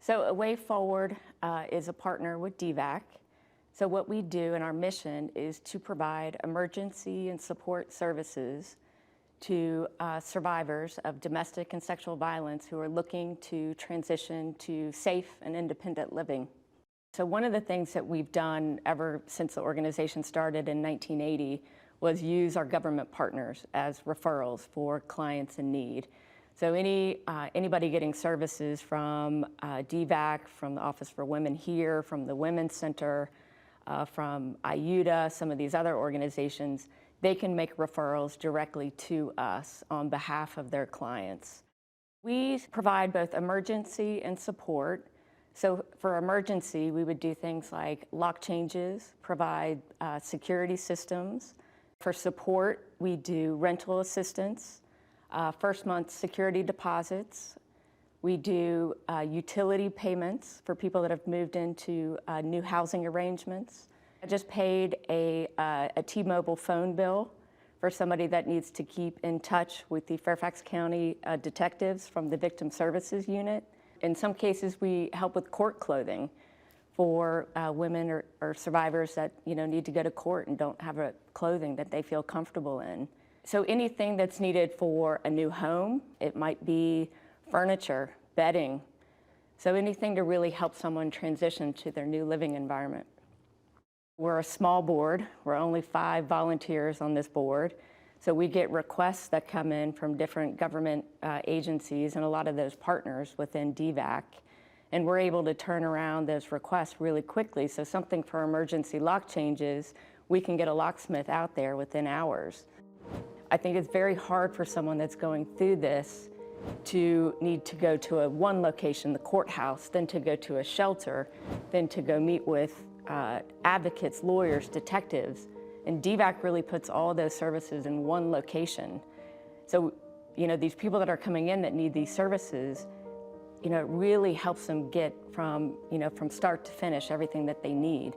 So a way forward is a partner with DVAC. So what we do in our mission is to provide emergency and support services to survivors of domestic and sexual violence who are looking to transition to safe and independent living. So one of the things that we've done ever since the organization started in 1980 was use our government partners as referrals for clients in need. So anybody getting services from DVAC, from the Office for Women here, from the Women's Center, from IUTA, some of these other organizations, they can make referrals directly to us on behalf of their clients. We provide both emergency and support. So for emergency, we would do things like lock changes, provide security systems. For support, we do rental assistance, first month security deposits. We do utility payments for people that have moved into new housing arrangements. I just paid a T-Mobile phone bill for somebody that needs to keep in touch with the Fairfax County detectives from the Victim Services Unit. In some cases, we help with court clothing for women or survivors that need to go to court and don't have a clothing that they feel comfortable in. So anything that's needed for a new home, it might be furniture, bedding. So anything to really help someone transition to their new living environment. We're a small board. We're only 5 volunteers on this board. So we get requests that come in from different government agencies and a lot of those partners within DVAC. And we're able to turn around those requests really quickly. So something for emergency lock changes, we can get a locksmith out there within hours. I think it's very hard for someone that's going through this to need to go to one location, the courthouse, then to go to a shelter, then to go meet with advocates, lawyers, detectives. And DVAC really puts all of those services in one location. So, these people that are coming in that need these services, it really helps them get from start to finish everything that they need.